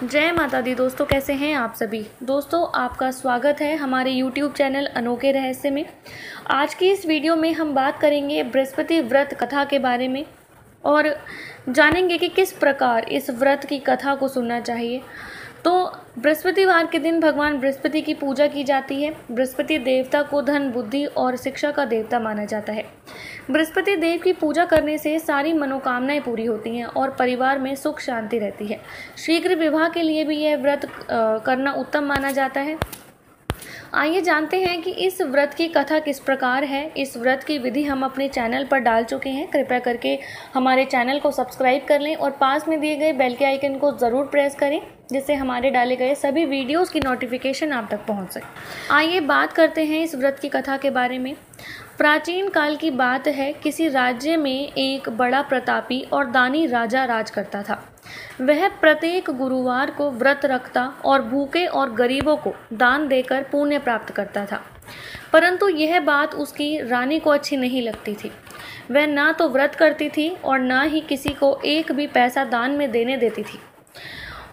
जय माता दी दोस्तों, कैसे हैं आप सभी। दोस्तों, आपका स्वागत है हमारे YouTube चैनल अनोखे रहस्य में। आज की इस वीडियो में हम बात करेंगे बृहस्पति व्रत कथा के बारे में और जानेंगे कि किस प्रकार इस व्रत की कथा को सुनना चाहिए। तो बृहस्पतिवार के दिन भगवान बृहस्पति की पूजा की जाती है। बृहस्पति देवता को धन, बुद्धि और शिक्षा का देवता माना जाता है। बृहस्पति देव की पूजा करने से सारी मनोकामनाएं पूरी होती हैं और परिवार में सुख शांति रहती है। शीघ्र विवाह के लिए भी यह व्रत करना उत्तम माना जाता है। आइए जानते हैं कि इस व्रत की कथा किस प्रकार है। इस व्रत की विधि हम अपने चैनल पर डाल चुके हैं। कृपया करके हमारे चैनल को सब्सक्राइब कर लें और पास में दिए गए बेल के आइकन को ज़रूर प्रेस करें, जिससे हमारे डाले गए सभी वीडियोस की नोटिफिकेशन आप तक पहुंच सके। आइए बात करते हैं इस व्रत की कथा के बारे में। प्राचीन काल की बात है, किसी राज्य में एक बड़ा प्रतापी और दानी राजा राज करता था। वह प्रत्येक गुरुवार को व्रत रखता और भूखे और गरीबों को दान देकर पुण्य प्राप्त करता था। परंतु यह बात उसकी रानी को अच्छी नहीं लगती थी। वह ना तो व्रत करती थी और ना ही किसी को एक भी पैसा दान में देने देती थी,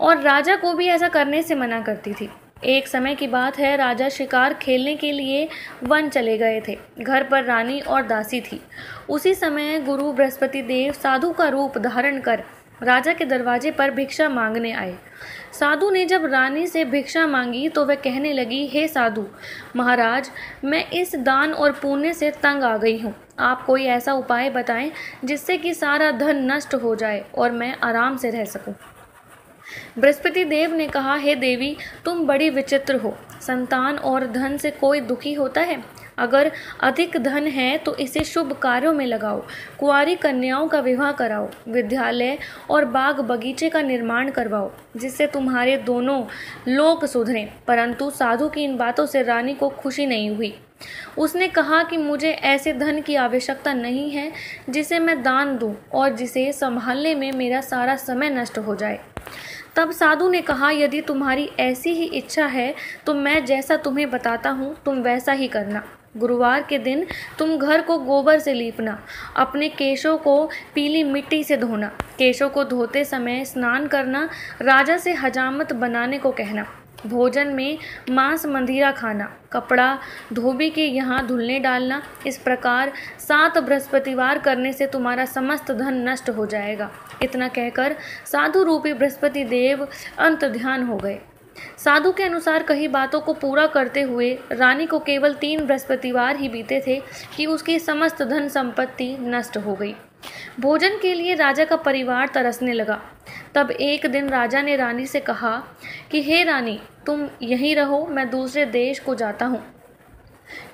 और राजा को भी ऐसा करने से मना करती थी। एक समय की बात है, राजा शिकार खेलने के लिए वन चले गए थे। घर पर रानी और दासी थी। उसी समय गुरु बृहस्पति देव साधु का रूप धारण कर राजा के दरवाजे पर भिक्षा मांगने आए। साधु ने जब रानी से भिक्षा मांगी तो वह कहने लगी, हे साधु महाराज, मैं इस दान और पुण्य से तंग आ गई हूँ। आप कोई ऐसा उपाय बताएं जिससे कि सारा धन नष्ट हो जाए और मैं आराम से रह सकूं। बृहस्पति देव ने कहा, हे देवी, तुम बड़ी विचित्र हो। संतान और धन से कोई दुखी होता है? अगर अधिक धन है तो इसे शुभ कार्यों में लगाओ। कुंवारी कन्याओं का विवाह कराओ। विद्यालय और बाग बगीचे का निर्माण करवाओ, जिससे तुम्हारे दोनों लोक सुधरें। परंतु साधु की इन बातों से रानी को खुशी नहीं हुई। उसने कहा कि मुझे ऐसे धन की आवश्यकता नहीं है जिसे मैं दान दूं और जिसे संभालने में मेरा सारा समय नष्ट हो जाए। तब साधु ने कहा, यदि तुम्हारी ऐसी ही इच्छा है तो मैं जैसा तुम्हें बताता हूँ तुम वैसा ही करना। गुरुवार के दिन तुम घर को गोबर से लीपना, अपने केशों को पीली मिट्टी से धोना, केशों को धोते समय स्नान करना, राजा से हजामत बनाने को कहना, भोजन में मांस मंदिरा खाना, कपड़ा धोबी के यहाँ धुलने डालना। इस प्रकार 7 बृहस्पतिवार करने से तुम्हारा समस्त धन नष्ट हो जाएगा। इतना कहकर साधु रूपी बृहस्पति देव अंतर्ध्यान हो गए। साधु के अनुसार कही बातों को पूरा करते हुए रानी को केवल 3 बृहस्पतिवार ही बीते थे कि उसकी समस्त धन संपत्ति नष्ट हो गई। भोजन के लिए राजा का परिवार तरसने लगा। तब एक दिन राजा ने रानी से कहा कि हे रानी, तुम यहीं रहो, मैं दूसरे देश को जाता हूँ,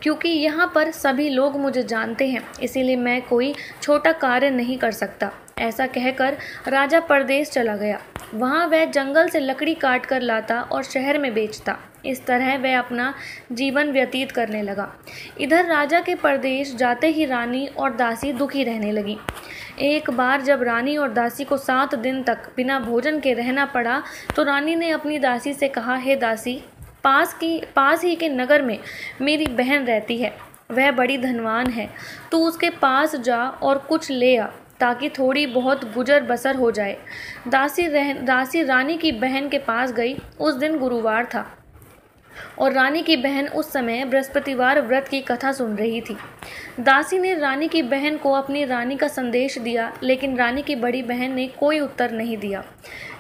क्योंकि यहाँ पर सभी लोग मुझे जानते हैं, इसीलिए मैं कोई छोटा कार्य नहीं कर सकता। ऐसा कहकर राजा परदेश चला गया। वहाँ वह जंगल से लकड़ी काट कर लाता और शहर में बेचता। इस तरह वह अपना जीवन व्यतीत करने लगा। इधर राजा के परदेश जाते ही रानी और दासी दुखी रहने लगी। एक बार जब रानी और दासी को 7 दिन तक बिना भोजन के रहना पड़ा तो रानी ने अपनी दासी से कहा, हे दासी, पास ही के नगर में मेरी बहन रहती है। वह बड़ी धनवान है। तू उसके पास जा और कुछ ले आ, ताकि थोड़ी बहुत गुजर बसर हो जाए। दासी रानी की बहन के पास गई। उस दिन गुरुवार था और रानी की बहन उस समय बृहस्पतिवार व्रत की कथा सुन रही थी। दासी ने रानी की बहन को अपनी रानी का संदेश दिया, लेकिन रानी की बड़ी बहन ने कोई उत्तर नहीं दिया।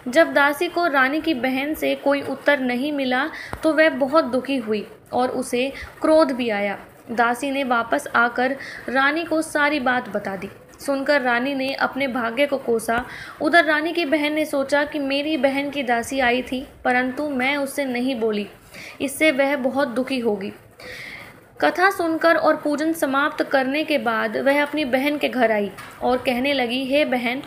जब दासी को रानी की बहन से कोई उत्तर नहीं मिला तो वह बहुत दुखी हुई और उसे क्रोध भी आया। दासी ने वापस आकर रानी को सारी बात बता दी। सुनकर रानी ने अपने भाग्य को कोसा। उधर रानी की बहन ने सोचा कि मेरी बहन की दासी आई थी, परंतु मैं उससे नहीं बोली, इससे वह बहुत दुखी होगी। कथा सुनकर और पूजन समाप्त करने के बाद वह अपनी बहन के घर आई और कहने लगी, हे बहन,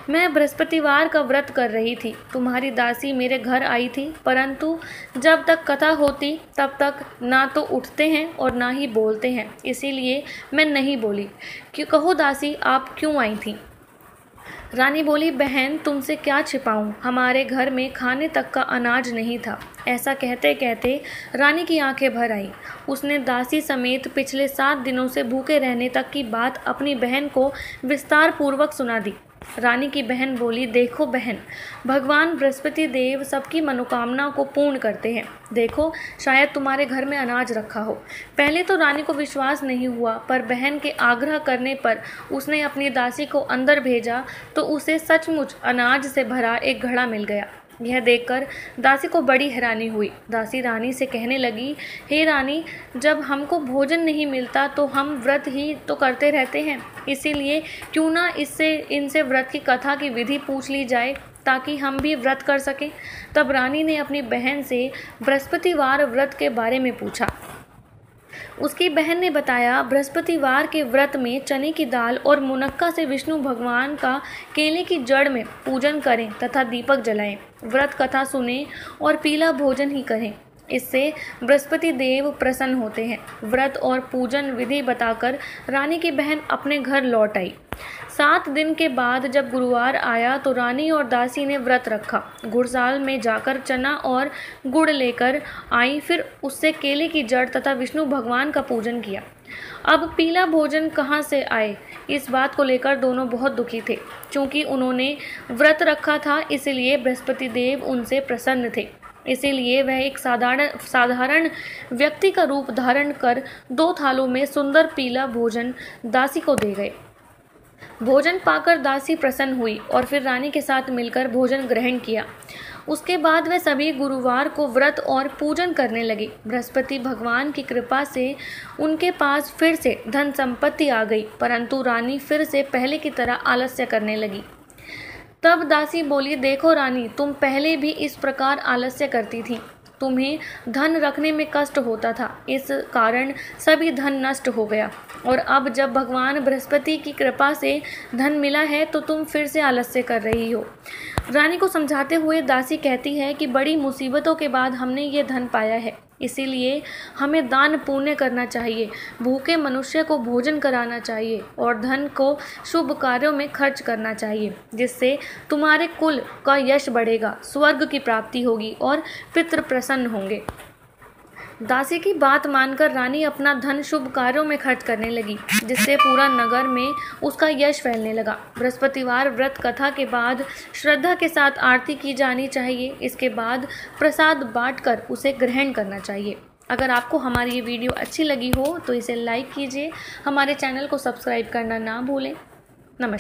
मैं बृहस्पतिवार का व्रत कर रही थी। तुम्हारी दासी मेरे घर आई थी, परंतु जब तक कथा होती तब तक ना तो उठते हैं और ना ही बोलते हैं, इसीलिए मैं नहीं बोली। क्यों, कहो दासी, आप क्यों आई थी? रानी बोली, बहन, तुमसे क्या छिपाऊं, हमारे घर में खाने तक का अनाज नहीं था। ऐसा कहते कहते रानी की आंखें भर आईं। उसने दासी समेत पिछले 7 दिनों से भूखे रहने तक की बात अपनी बहन को विस्तार पूर्वक सुना दी। रानी की बहन बोली, देखो बहन, भगवान बृहस्पति देव सबकी मनोकामनाओं को पूर्ण करते हैं। देखो, शायद तुम्हारे घर में अनाज रखा हो। पहले तो रानी को विश्वास नहीं हुआ, पर बहन के आग्रह करने पर उसने अपनी दासी को अंदर भेजा तो उसे सचमुच अनाज से भरा एक घड़ा मिल गया। यह देखकर दासी को बड़ी हैरानी हुई। दासी रानी से कहने लगी, हे रानी, जब हमको भोजन नहीं मिलता तो हम व्रत ही तो करते रहते हैं, इसीलिए क्यों ना इनसे व्रत की कथा की विधि पूछ ली जाए ताकि हम भी व्रत कर सकें। तब रानी ने अपनी बहन से बृहस्पतिवार व्रत के बारे में पूछा। उसकी बहन ने बताया, बृहस्पतिवार के व्रत में चने की दाल और मुनक्का से विष्णु भगवान का केले की जड़ में पूजन करें तथा दीपक जलाएं, व्रत कथा सुनें और पीला भोजन ही करें। इससे बृहस्पति देव प्रसन्न होते हैं। व्रत और पूजन विधि बताकर रानी की बहन अपने घर लौट आई। 7 दिन के बाद जब गुरुवार आया तो रानी और दासी ने व्रत रखा। घुड़साल में जाकर चना और गुड़ लेकर आई, फिर उससे केले की जड़ तथा विष्णु भगवान का पूजन किया। अब पीला भोजन कहाँ से आए, इस बात को लेकर दोनों बहुत दुखी थे। चूँकि उन्होंने व्रत रखा था, इसलिए बृहस्पति देव उनसे प्रसन्न थे। इसीलिए वह एक साधारण व्यक्ति का रूप धारण कर 2 थालों में सुंदर पीला भोजन दासी को दे गए। भोजन पाकर दासी प्रसन्न हुई और फिर रानी के साथ मिलकर भोजन ग्रहण किया। उसके बाद वे सभी गुरुवार को व्रत और पूजन करने लगे। बृहस्पति भगवान की कृपा से उनके पास फिर से धन संपत्ति आ गई, परंतु रानी फिर से पहले की तरह आलस्य करने लगी। तब दासी बोली, देखो रानी, तुम पहले भी इस प्रकार आलस्य करती थी। तुम्हें धन रखने में कष्ट होता था, इस कारण सभी धन नष्ट हो गया, और अब जब भगवान बृहस्पति की कृपा से धन मिला है तो तुम फिर से आलस्य कर रही हो। रानी को समझाते हुए दासी कहती है कि बड़ी मुसीबतों के बाद हमने ये धन पाया है, इसीलिए हमें दान पुण्य करना चाहिए, भूखे मनुष्य को भोजन कराना चाहिए और धन को शुभ कार्यों में खर्च करना चाहिए, जिससे तुम्हारे कुल का यश बढ़ेगा, स्वर्ग की प्राप्ति होगी और पितृ प्रसन्न होंगे। दासी की बात मानकर रानी अपना धन शुभ कार्यों में खर्च करने लगी, जिससे पूरा नगर में उसका यश फैलने लगा। बृहस्पतिवार व्रत कथा के बाद श्रद्धा के साथ आरती की जानी चाहिए। इसके बाद प्रसाद बांटकर उसे ग्रहण करना चाहिए। अगर आपको हमारी ये वीडियो अच्छी लगी हो तो इसे लाइक कीजिए, हमारे चैनल को सब्सक्राइब करना ना भूलें। नमस्कार।